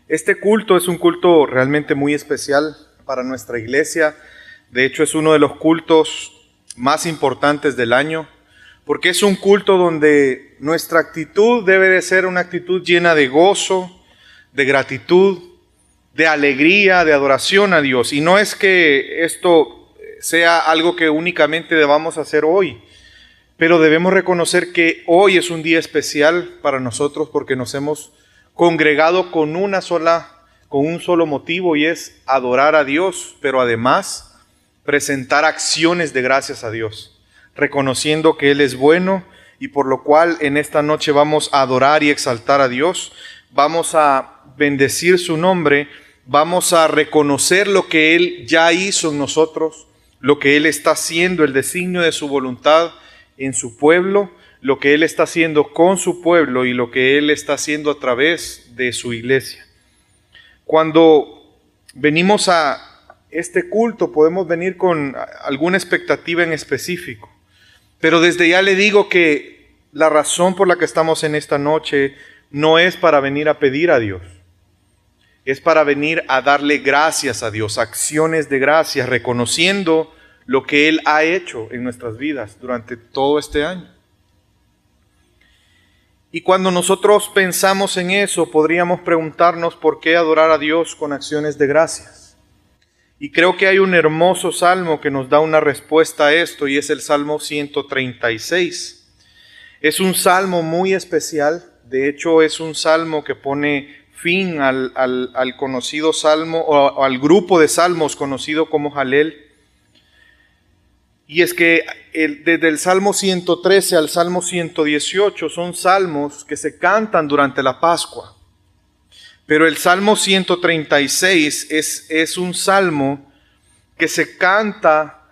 Este culto es un culto realmente muy especial para nuestra iglesia. De hecho, es uno de los cultos más importantes del año, porque es un culto donde nuestra actitud debe de ser una actitud llena de gozo, de gratitud, de alegría, de adoración a Dios. Y no es que esto sea algo que únicamente debamos hacer hoy, pero debemos reconocer que hoy es un día especial para nosotros porque nos hemos congregado con un solo motivo, y es adorar a Dios, pero además presentar acciones de gracias a Dios, reconociendo que Él es bueno, y por lo cual en esta noche vamos a adorar y exaltar a Dios, vamos a bendecir su nombre, vamos a reconocer lo que Él ya hizo en nosotros, lo que Él está haciendo, el designio de su voluntad en su pueblo, lo que Él está haciendo con su pueblo y lo que Él está haciendo a través de su iglesia. Cuando venimos a este culto podemos venir con alguna expectativa en específico, pero desde ya le digo que la razón por la que estamos en esta noche no es para venir a pedir a Dios, es para venir a darle gracias a Dios, acciones de gracias, reconociendo lo que Él ha hecho en nuestras vidas durante todo este año. Y cuando nosotros pensamos en eso, podríamos preguntarnos por qué adorar a Dios con acciones de gracias. Y creo que hay un hermoso salmo que nos da una respuesta a esto, y es el Salmo 136. Es un salmo muy especial, de hecho es un salmo que pone fin al conocido salmo, o al grupo de salmos conocido como Jalel. Y es que desde el Salmo 113 al Salmo 118 son salmos que se cantan durante la Pascua. Pero el Salmo 136 es un salmo que se canta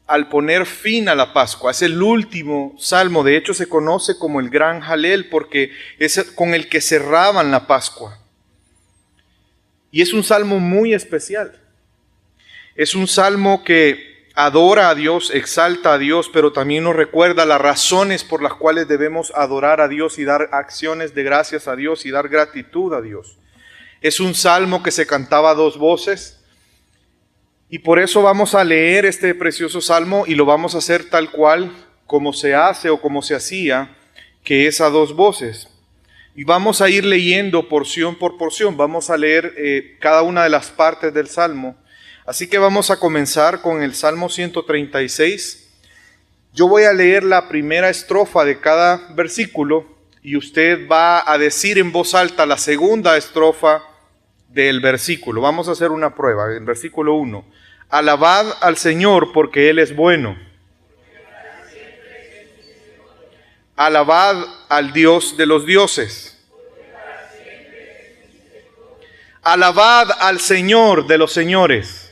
al poner fin a la Pascua. Es el último salmo, de hecho se conoce como el Gran Jalel porque es con el que cerraban la Pascua. Y es un salmo muy especial. Es un salmo que adora a Dios, exalta a Dios, pero también nos recuerda las razones por las cuales debemos adorar a Dios y dar acciones de gracias a Dios y dar gratitud a Dios. Es un salmo que se cantaba a dos voces, y por eso vamos a leer este precioso salmo y lo vamos a hacer tal cual como se hace o como se hacía, que es a dos voces. Y vamos a ir leyendo porción por porción, vamos a leer cada una de las partes del salmo. Así que vamos a comenzar con el Salmo 136. Yo voy a leer la primera estrofa de cada versículo y usted va a decir en voz alta la segunda estrofa del versículo. Vamos a hacer una prueba. El versículo 1. Alabad al Señor porque Él es bueno. Alabad al Dios de los dioses. Alabad al Señor de los señores.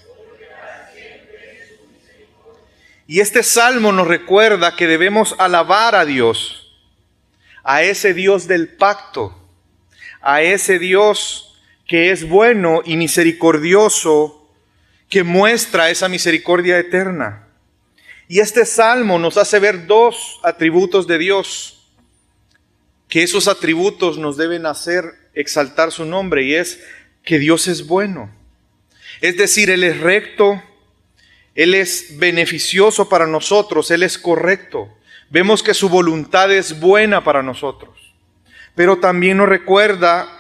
Y este salmo nos recuerda que debemos alabar a Dios, a ese Dios del pacto, a ese Dios que es bueno y misericordioso, que muestra esa misericordia eterna. Y este salmo nos hace ver dos atributos de Dios, que esos atributos nos deben hacer exaltar su nombre, y es que Dios es bueno. Es decir, Él es recto, Él es beneficioso para nosotros, Él es correcto. Vemos que su voluntad es buena para nosotros. Pero también nos recuerda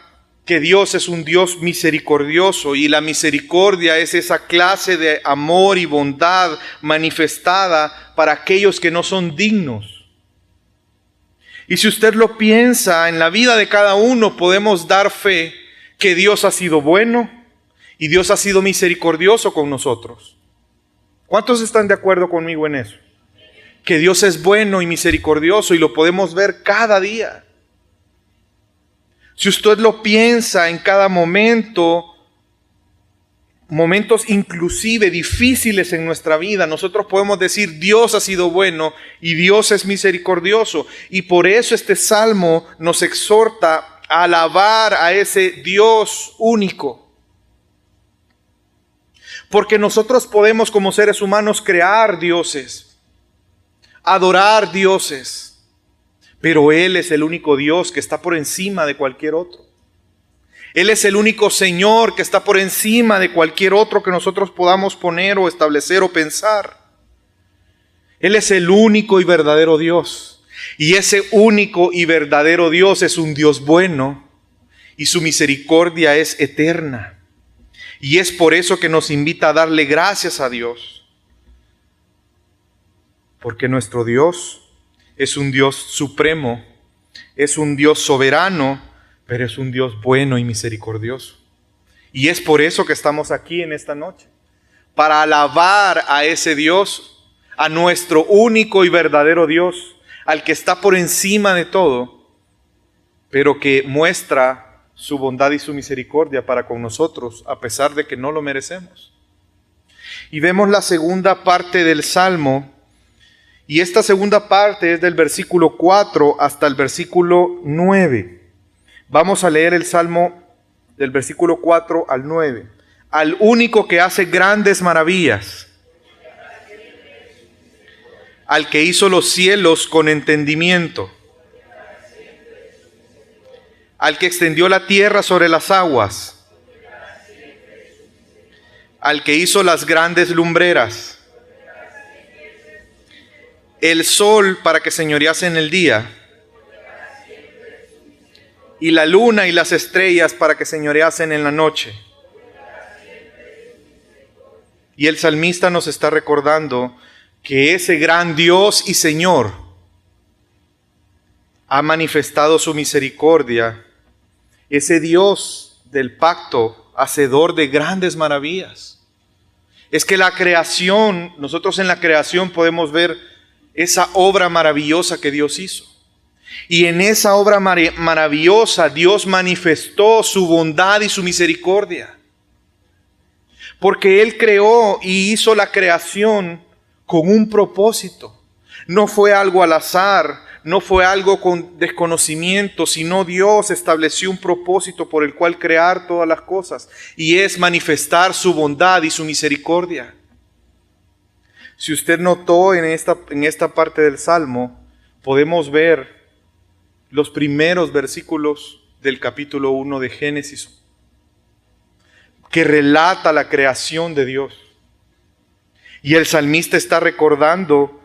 que Dios es un Dios misericordioso, y la misericordia es esa clase de amor y bondad manifestada para aquellos que no son dignos. Y si usted lo piensa, en la vida de cada uno podemos dar fe que Dios ha sido bueno y Dios ha sido misericordioso con nosotros. ¿Cuántos están de acuerdo conmigo en eso? Que Dios es bueno y misericordioso, y lo podemos ver cada día. Si usted lo piensa en cada momento, momentos inclusive difíciles en nuestra vida, nosotros podemos decir Dios ha sido bueno y Dios es misericordioso. Y por eso este salmo nos exhorta a alabar a ese Dios único. Porque nosotros podemos como seres humanos crear dioses, adorar dioses, pero Él es el único Dios que está por encima de cualquier otro. Él es el único Señor que está por encima de cualquier otro que nosotros podamos poner o establecer o pensar. Él es el único y verdadero Dios. Y ese único y verdadero Dios es un Dios bueno y su misericordia es eterna. Y es por eso que nos invita a darle gracias a Dios. Porque nuestro Dios es un Dios supremo, es un Dios soberano, pero es un Dios bueno y misericordioso. Y es por eso que estamos aquí en esta noche, para alabar a ese Dios, a nuestro único y verdadero Dios, al que está por encima de todo, pero que muestra su bondad y su misericordia para con nosotros, a pesar de que no lo merecemos. Y vemos la segunda parte del Salmo, y esta segunda parte es del versículo 4 hasta el versículo 9. Vamos a leer el Salmo del versículo 4 al 9. Al único que hace grandes maravillas, al que hizo los cielos con entendimiento, al que extendió la tierra sobre las aguas, al que hizo las grandes lumbreras, el sol para que señorease en el día, y la luna y las estrellas para que señoreasen en la noche. Y el salmista nos está recordando que ese gran Dios y Señor ha manifestado su misericordia. Ese Dios del pacto, hacedor de grandes maravillas. Es que la creación, nosotros en la creación podemos ver esa obra maravillosa que Dios hizo. Y en esa obra maravillosa Dios manifestó su bondad y su misericordia. Porque Él creó y hizo la creación con un propósito. No fue algo al azar, no fue algo con desconocimiento, sino Dios estableció un propósito por el cual crear todas las cosas. Y es manifestar su bondad y su misericordia. Si usted notó en esta parte del Salmo, podemos ver los primeros versículos del capítulo 1 de Génesis, que relata la creación de Dios. Y el salmista está recordando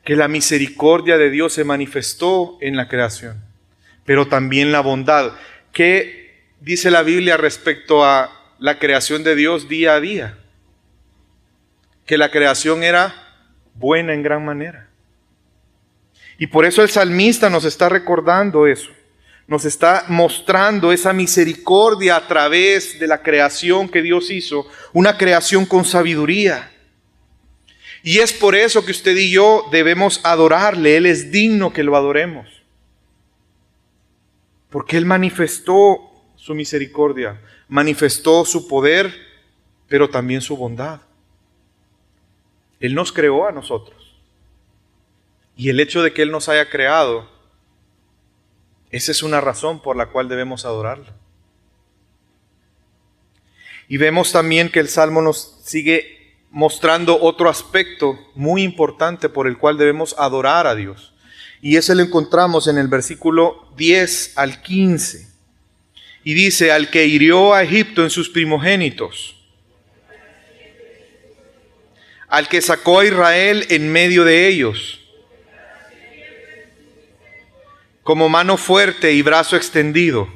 que la misericordia de Dios se manifestó en la creación, pero también la bondad. ¿Qué dice la Biblia respecto a la creación de Dios día a día? Que la creación era buena en gran manera. Y por eso el salmista nos está recordando eso. Nos está mostrando esa misericordia a través de la creación que Dios hizo. Una creación con sabiduría. Y es por eso que usted y yo debemos adorarle. Él es digno que lo adoremos. Porque Él manifestó su misericordia. Manifestó su poder, pero también su bondad. Él nos creó a nosotros. Y el hecho de que Él nos haya creado, esa es una razón por la cual debemos adorarlo. Y vemos también que el Salmo nos sigue mostrando otro aspecto muy importante por el cual debemos adorar a Dios. Y ese lo encontramos en el versículo 10 al 15. Y dice, al que hirió a Egipto en sus primogénitos, al que sacó a Israel en medio de ellos, como mano fuerte y brazo extendido,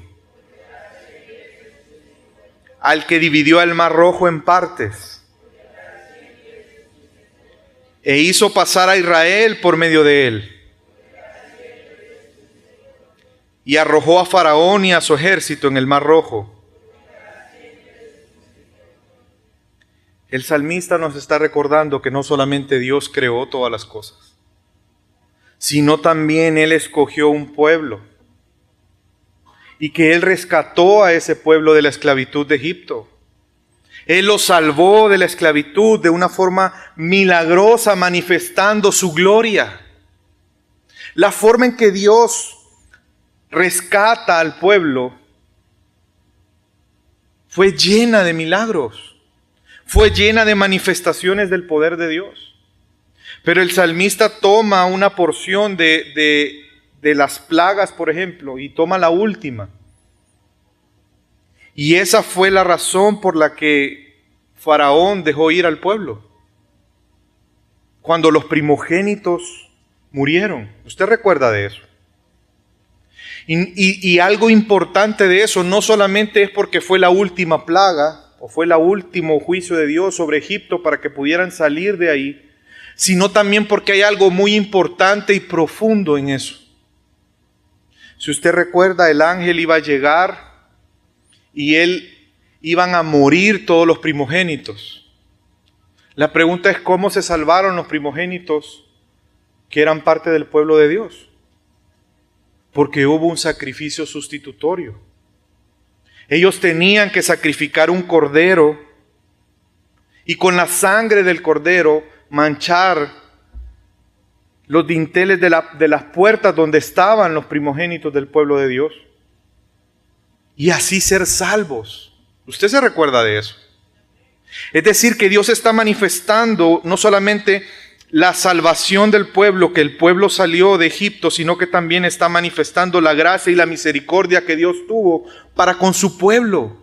al que dividió el mar rojo en partes, e hizo pasar a Israel por medio de él, y arrojó a Faraón y a su ejército en el mar rojo. El salmista nos está recordando que no solamente Dios creó todas las cosas, sino también Él escogió un pueblo y que Él rescató a ese pueblo de la esclavitud de Egipto. Él los salvó de la esclavitud de una forma milagrosa, manifestando su gloria. La forma en que Dios rescata al pueblo fue llena de milagros, fue llena de manifestaciones del poder de Dios. Pero el salmista toma una porción de las plagas, por ejemplo, y toma la última. Y esa fue la razón por la que Faraón dejó ir al pueblo. Cuando los primogénitos murieron. ¿Usted recuerda de eso? Y algo importante de eso no solamente es porque fue la última plaga o fue el último juicio de Dios sobre Egipto para que pudieran salir de ahí, sino también porque hay algo muy importante y profundo en eso. Si usted recuerda, el ángel iba a llegar y iban a morir todos los primogénitos. La pregunta es cómo se salvaron los primogénitos que eran parte del pueblo de Dios. Porque hubo un sacrificio sustitutorio. Ellos tenían que sacrificar un cordero y con la sangre del cordero manchar los dinteles de las puertas donde estaban los primogénitos del pueblo de Dios. Y así ser salvos. ¿Usted se recuerda de eso? Es decir, que Dios está manifestando no solamente la salvación del pueblo, que el pueblo salió de Egipto, sino que también está manifestando la gracia y la misericordia que Dios tuvo para con su pueblo.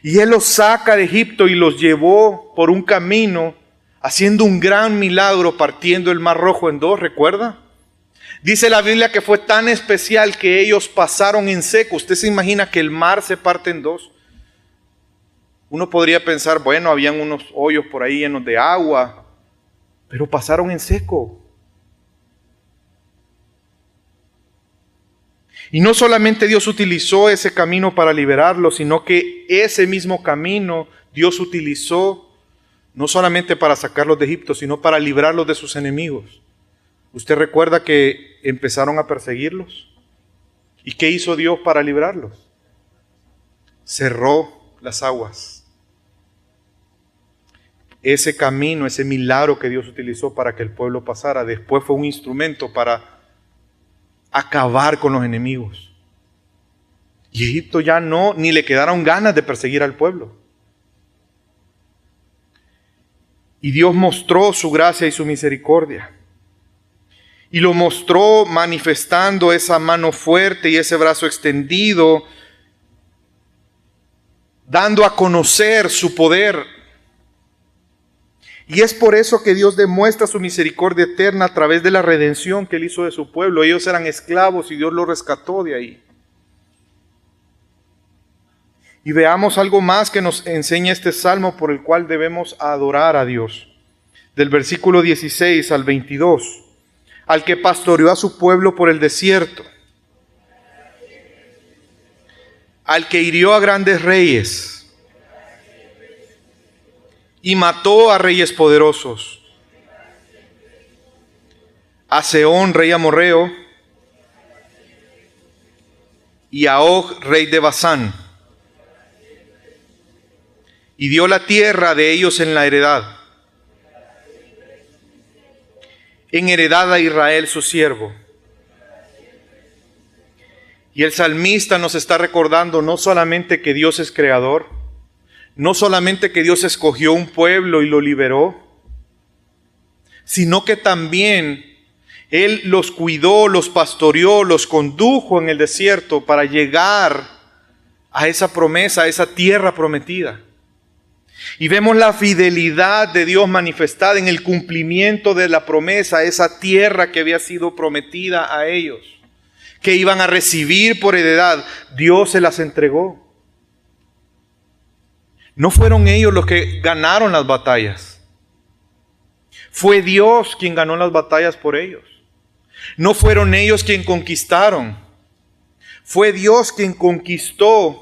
Y Él los saca de Egipto y los llevó por un camino, haciendo un gran milagro, partiendo el Mar Rojo en dos, ¿recuerda? Dice la Biblia que fue tan especial que ellos pasaron en seco. ¿Usted se imagina que el mar se parte en dos? Uno podría pensar, bueno, habían unos hoyos por ahí llenos de agua, pero pasaron en seco. Y no solamente Dios utilizó ese camino para liberarlos, sino que ese mismo camino Dios utilizó no solamente para sacarlos de Egipto, sino para librarlos de sus enemigos. ¿Usted recuerda que empezaron a perseguirlos? ¿Y qué hizo Dios para librarlos? Cerró las aguas. Ese camino, ese milagro que Dios utilizó para que el pueblo pasara, después fue un instrumento para acabar con los enemigos. Y Egipto ya ni le quedaron ganas de perseguir al pueblo. Y Dios mostró su gracia y su misericordia. Y lo mostró manifestando esa mano fuerte y ese brazo extendido, dando a conocer su poder. Y es por eso que Dios demuestra su misericordia eterna a través de la redención que Él hizo de su pueblo. Ellos eran esclavos y Dios los rescató de ahí. Y veamos algo más que nos enseña este salmo por el cual debemos adorar a Dios. Del versículo 16 al 22. Al que pastoreó a su pueblo por el desierto. Al que hirió a grandes reyes. Y mató a reyes poderosos. A Sehón, rey amorreo. Y a Og, rey de Basán. Y dio la tierra de ellos en la heredad. En heredad a Israel su siervo. Y el salmista nos está recordando no solamente que Dios es creador, no solamente que Dios escogió un pueblo y lo liberó, sino que también Él los cuidó, los pastoreó, los condujo en el desierto para llegar a esa promesa, a esa tierra prometida. Y vemos la fidelidad de Dios manifestada en el cumplimiento de la promesa, esa tierra que había sido prometida a ellos, que iban a recibir por heredad. Dios se las entregó. No fueron ellos los que ganaron las batallas. Fue Dios quien ganó las batallas por ellos. No fueron ellos quien conquistaron. Fue Dios quien conquistó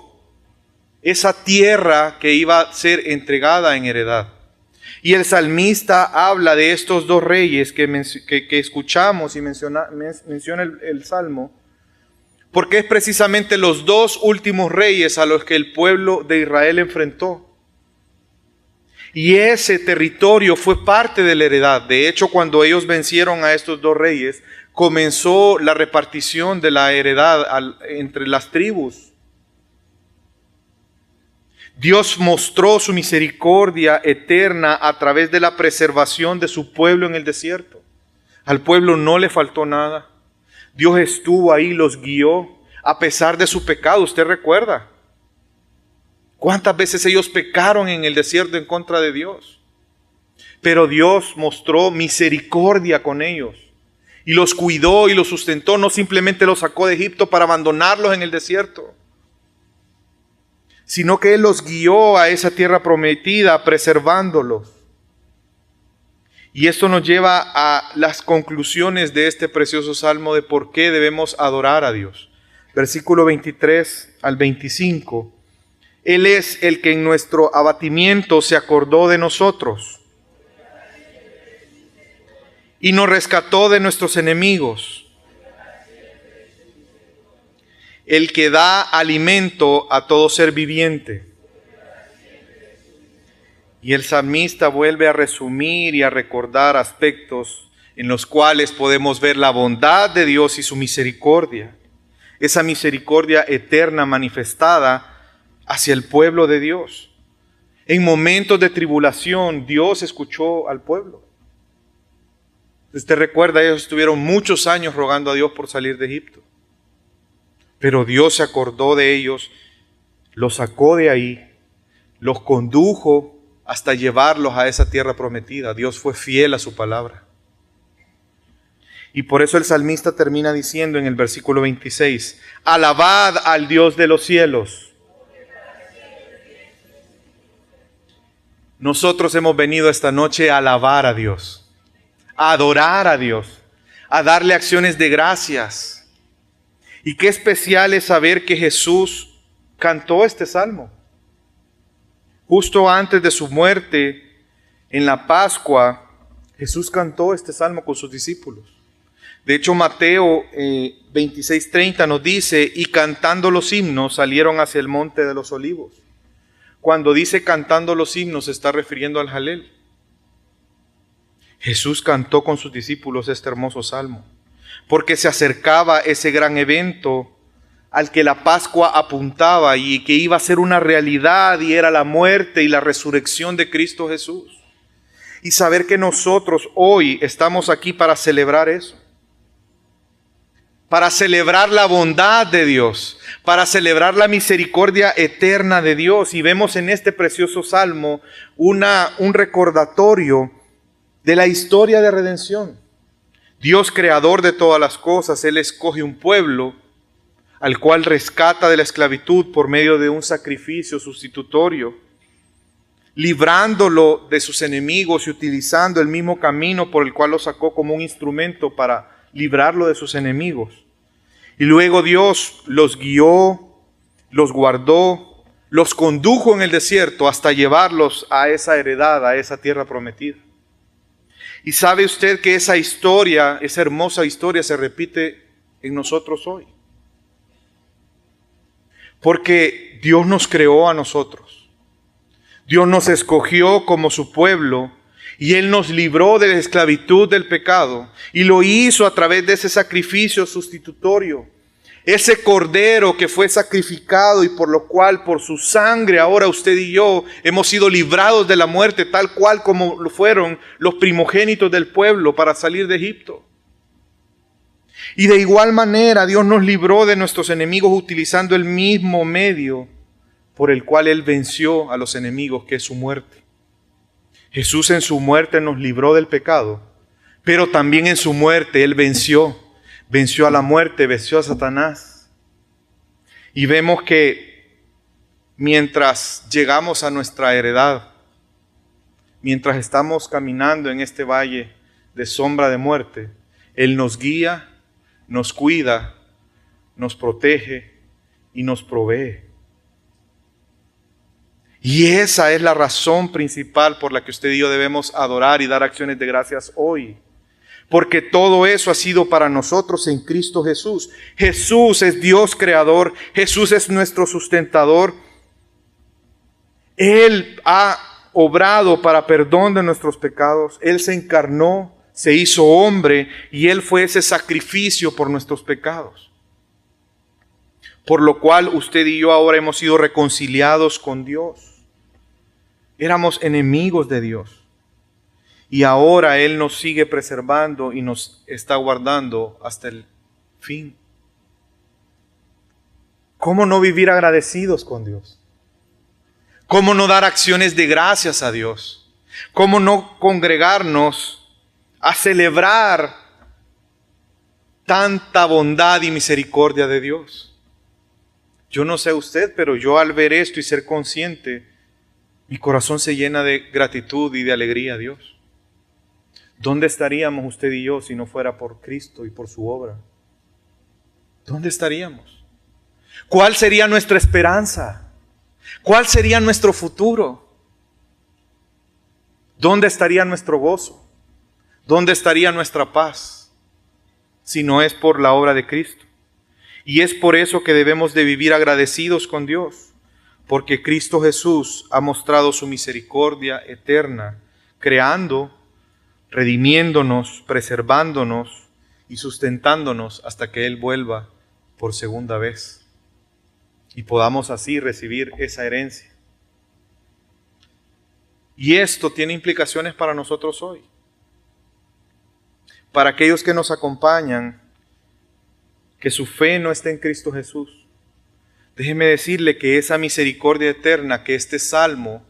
esa tierra que iba a ser entregada en heredad. Y el salmista habla de estos dos reyes que escuchamos y menciona el Salmo, porque es precisamente los dos últimos reyes a los que el pueblo de Israel enfrentó. Y ese territorio fue parte de la heredad. De hecho, cuando ellos vencieron a estos dos reyes, comenzó la repartición de la heredad entre las tribus. Dios mostró su misericordia eterna a través de la preservación de su pueblo en el desierto. Al pueblo no le faltó nada. Dios estuvo ahí, los guió. a pesar de su pecado. ¿Usted recuerda cuántas veces ellos pecaron en el desierto en contra de Dios? Pero Dios mostró misericordia con ellos y los cuidó y los sustentó. No simplemente los sacó de Egipto para abandonarlos en el desierto, sino que Él los guió a esa tierra prometida, preservándolos. Y esto nos lleva a las conclusiones de este precioso salmo de por qué debemos adorar a Dios. Versículo 23 al 25. Él es el que en nuestro abatimiento se acordó de nosotros y nos rescató de nuestros enemigos. El que da alimento a todo ser viviente. Y el salmista vuelve a resumir y a recordar aspectos en los cuales podemos ver la bondad de Dios y su misericordia. Esa misericordia eterna manifestada hacia el pueblo de Dios. En momentos de tribulación, Dios escuchó al pueblo. Usted recuerda, ellos estuvieron muchos años rogando a Dios por salir de Egipto. Pero Dios se acordó de ellos, los sacó de ahí, los condujo hasta llevarlos a esa tierra prometida. Dios fue fiel a su palabra. Y por eso el salmista termina diciendo en el versículo 26, alabad al Dios de los cielos. Nosotros hemos venido esta noche a alabar a Dios, a adorar a Dios, a darle acciones de gracias. Y qué especial es saber que Jesús cantó este salmo. Justo antes de su muerte, en la Pascua, Jesús cantó este salmo con sus discípulos. De hecho, Mateo 26:30 nos dice, y cantando los himnos salieron hacia el monte de los olivos. Cuando dice cantando los himnos, se está refiriendo al Jalel. Jesús cantó con sus discípulos este hermoso salmo, porque se acercaba ese gran evento al que la Pascua apuntaba y que iba a ser una realidad, y era la muerte y la resurrección de Cristo Jesús. Y saber que nosotros hoy estamos aquí para celebrar eso, para celebrar la bondad de Dios, para celebrar la misericordia eterna de Dios. Y vemos en este precioso salmo un recordatorio de la historia de redención. Dios, creador de todas las cosas, Él escoge un pueblo al cual rescata de la esclavitud por medio de un sacrificio sustitutorio, librándolo de sus enemigos y utilizando el mismo camino por el cual lo sacó como un instrumento para librarlo de sus enemigos. Y luego Dios los guió, los guardó, los condujo en el desierto hasta llevarlos a esa heredad, a esa tierra prometida. Y sabe usted que esa historia, esa hermosa historia, se repite en nosotros hoy. Porque Dios nos creó a nosotros. Dios nos escogió como su pueblo y Él nos libró de la esclavitud del pecado. Y lo hizo a través de ese sacrificio sustitutorio. Ese cordero que fue sacrificado y por lo cual, por su sangre, ahora usted y yo hemos sido librados de la muerte, tal cual como lo fueron los primogénitos del pueblo para salir de Egipto. Y de igual manera Dios nos libró de nuestros enemigos utilizando el mismo medio por el cual Él venció a los enemigos, que es su muerte. Jesús en su muerte nos libró del pecado, pero también en su muerte Él venció a la muerte, venció a Satanás. Y vemos que mientras llegamos a nuestra heredad, mientras estamos caminando en este valle de sombra de muerte, Él nos guía, nos cuida, nos protege y nos provee. Y esa es la razón principal por la que usted y yo debemos adorar y dar acciones de gracias hoy. Porque todo eso ha sido para nosotros en Cristo Jesús. Jesús es Dios creador, Jesús es nuestro sustentador. Él ha obrado para perdón de nuestros pecados. Él se encarnó, se hizo hombre y Él fue ese sacrificio por nuestros pecados. Por lo cual usted y yo ahora hemos sido reconciliados con Dios. Éramos enemigos de Dios. Y ahora Él nos sigue preservando y nos está guardando hasta el fin. ¿Cómo no vivir agradecidos con Dios? ¿Cómo no dar acciones de gracias a Dios? ¿Cómo no congregarnos a celebrar tanta bondad y misericordia de Dios? Yo no sé usted, pero yo al ver esto y ser consciente, mi corazón se llena de gratitud y de alegría a Dios. ¿Dónde estaríamos usted y yo si no fuera por Cristo y por su obra? ¿Dónde estaríamos? ¿Cuál sería nuestra esperanza? ¿Cuál sería nuestro futuro? ¿Dónde estaría nuestro gozo? ¿Dónde estaría nuestra paz? Si no es por la obra de Cristo. Y es por eso que debemos de vivir agradecidos con Dios, porque Cristo Jesús ha mostrado su misericordia eterna, creando, redimiéndonos, preservándonos y sustentándonos hasta que Él vuelva por segunda vez y podamos así recibir esa herencia. Y esto tiene implicaciones para nosotros hoy. Para aquellos que nos acompañan, que su fe no esté en Cristo Jesús, déjeme decirle que esa misericordia eterna que este salmo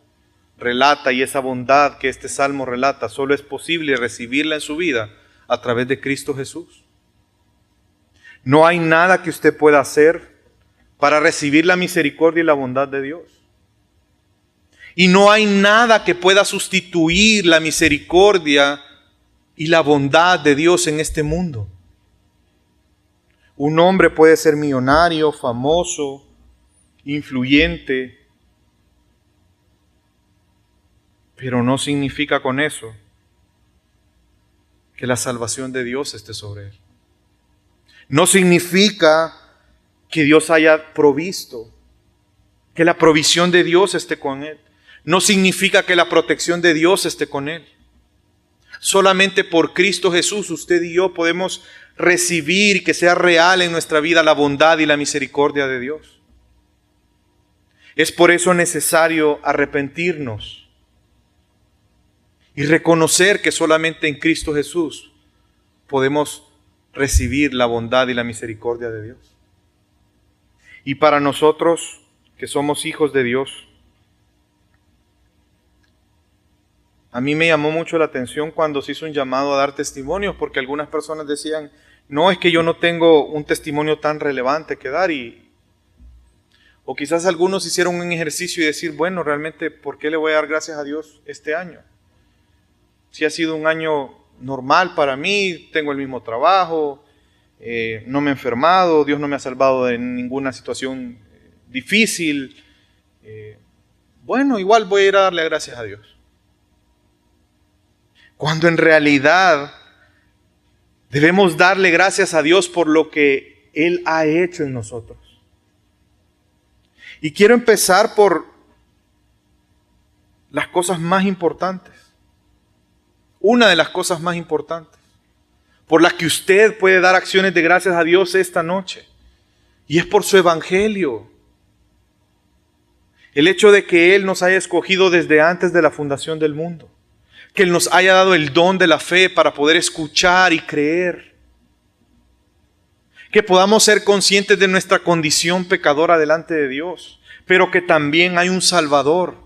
relata y esa bondad que este salmo relata, solo es posible recibirla en su vida a través de Cristo Jesús. No hay nada que usted pueda hacer para recibir la misericordia y la bondad de Dios. Y no hay nada que pueda sustituir la misericordia y la bondad de Dios en este mundo. Un hombre puede ser millonario, famoso, influyente, pero no significa con eso que la salvación de Dios esté sobre él. No significa que Dios haya provisto, que la provisión de Dios esté con él. No significa que la protección de Dios esté con él. Solamente por Cristo Jesús usted y yo podemos recibir que sea real en nuestra vida la bondad y la misericordia de Dios. Es por eso necesario arrepentirnos y reconocer que solamente en Cristo Jesús podemos recibir la bondad y la misericordia de Dios. Y para nosotros que somos hijos de Dios, a mí me llamó mucho la atención cuando se hizo un llamado a dar testimonios, porque algunas personas decían, no, es que yo no tengo un testimonio tan relevante que dar. O quizás algunos hicieron un ejercicio y decir, bueno, realmente, ¿por qué le voy a dar gracias a Dios este año? Si ha sido un año normal para mí, tengo el mismo trabajo, no me he enfermado, Dios no me ha salvado de ninguna situación difícil. Bueno, igual voy a ir a darle gracias a Dios. Cuando en realidad debemos darle gracias a Dios por lo que Él ha hecho en nosotros. Y quiero empezar por las cosas más importantes. Una de las cosas más importantes por las que usted puede dar acciones de gracias a Dios esta noche. Y es por su evangelio. El hecho de que Él nos haya escogido desde antes de la fundación del mundo. Que Él nos haya dado el don de la fe para poder escuchar y creer. Que podamos ser conscientes de nuestra condición pecadora delante de Dios, pero que también hay un Salvador.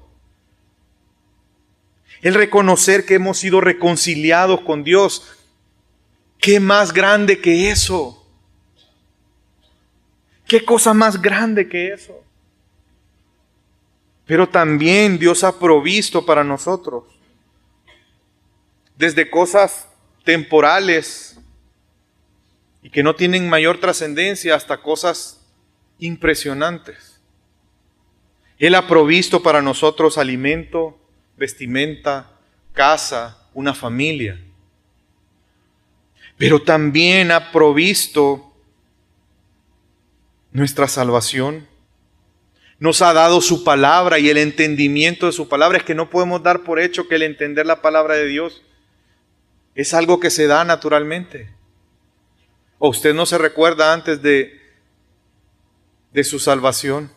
El reconocer que hemos sido reconciliados con Dios. ¿Qué más grande que eso? ¿Qué cosa más grande que eso? Pero también Dios ha provisto para nosotros. Desde cosas temporales y que no tienen mayor trascendencia hasta cosas impresionantes. Él ha provisto para nosotros alimento, vestimenta, casa, una familia. Pero también ha provisto nuestra salvación. Nos ha dado su palabra y el entendimiento de su palabra. Es que no podemos dar por hecho que el entender la palabra de Dios es algo que se da naturalmente. ¿O usted no se recuerda antes de su salvación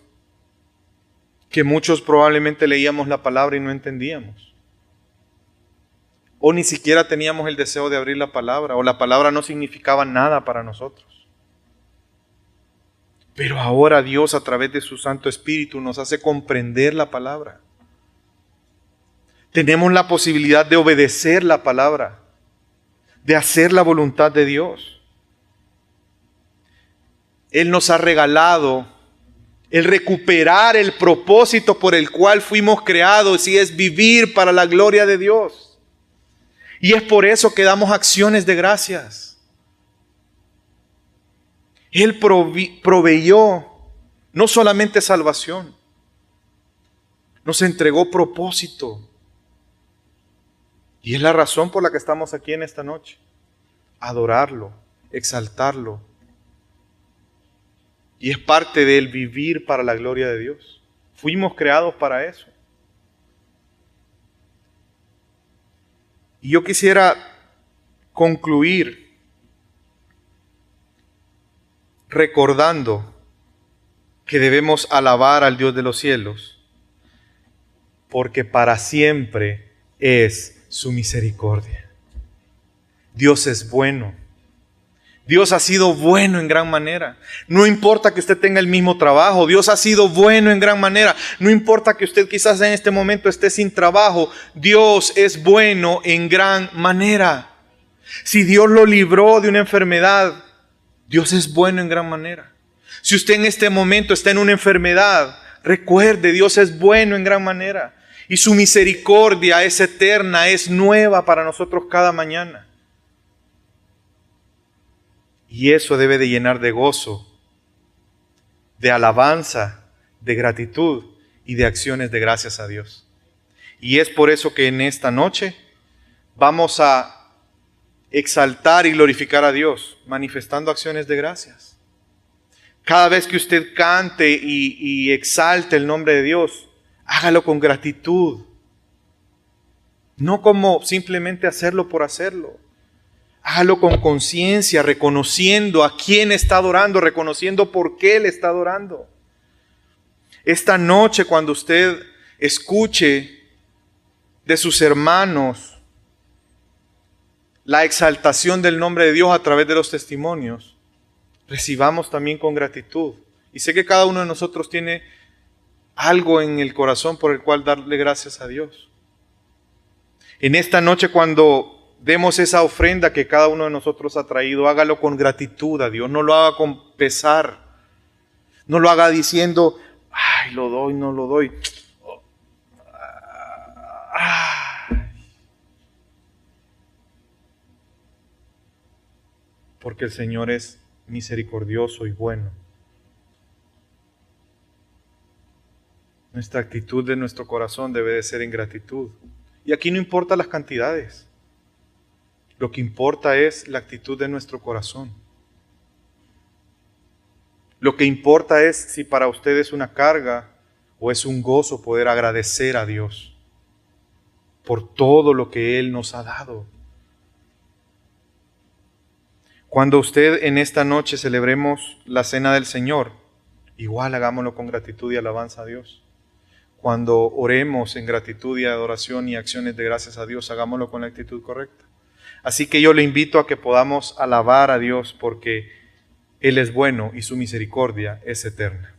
que muchos probablemente leíamos la palabra y no entendíamos? O ni siquiera teníamos el deseo de abrir la palabra, o la palabra no significaba nada para nosotros. Pero ahora Dios, a través de su Santo Espíritu, nos hace comprender la palabra. Tenemos la posibilidad de obedecer la palabra, de hacer la voluntad de Dios. Él nos ha regalado el recuperar el propósito por el cual fuimos creados, y es vivir para la gloria de Dios. Y es por eso que damos acciones de gracias. Él proveyó no solamente salvación, nos entregó propósito. Y es la razón por la que estamos aquí en esta noche. Adorarlo, exaltarlo. Y es parte del vivir para la gloria de Dios. Fuimos creados para eso. Y yo quisiera concluir recordando que debemos alabar al Dios de los cielos, porque para siempre es su misericordia. Dios es bueno. Dios ha sido bueno en gran manera. No importa que usted tenga el mismo trabajo, Dios ha sido bueno en gran manera. No importa que usted quizás en este momento esté sin trabajo, Dios es bueno en gran manera. Si Dios lo libró de una enfermedad, Dios es bueno en gran manera. Si usted en este momento está en una enfermedad, recuerde, Dios es bueno en gran manera. Y su misericordia es eterna, es nueva para nosotros cada mañana. Y eso debe de llenar de gozo, de alabanza, de gratitud y de acciones de gracias a Dios. Y es por eso que en esta noche vamos a exaltar y glorificar a Dios, manifestando acciones de gracias. Cada vez que usted cante y exalte el nombre de Dios, hágalo con gratitud. No como simplemente hacerlo por hacerlo. Hágalo con conciencia, reconociendo a quién está adorando, reconociendo por qué le está adorando. Esta noche, cuando usted escuche de sus hermanos la exaltación del nombre de Dios a través de los testimonios, recibamos también con gratitud. Y sé que cada uno de nosotros tiene algo en el corazón por el cual darle gracias a Dios. En esta noche, cuando demos esa ofrenda que cada uno de nosotros ha traído, hágalo con gratitud a Dios, no lo haga con pesar, no lo haga diciendo, ay, lo doy, no lo doy. Porque el Señor es misericordioso y bueno. Nuestra actitud de nuestro corazón debe de ser en gratitud. Y aquí no importa las cantidades. Lo que importa es la actitud de nuestro corazón. Lo que importa es si para usted es una carga o es un gozo poder agradecer a Dios por todo lo que Él nos ha dado. Cuando usted en esta noche celebremos la cena del Señor, igual hagámoslo con gratitud y alabanza a Dios. Cuando oremos en gratitud y adoración y acciones de gracias a Dios, hagámoslo con la actitud correcta. Así que yo le invito a que podamos alabar a Dios porque Él es bueno y su misericordia es eterna.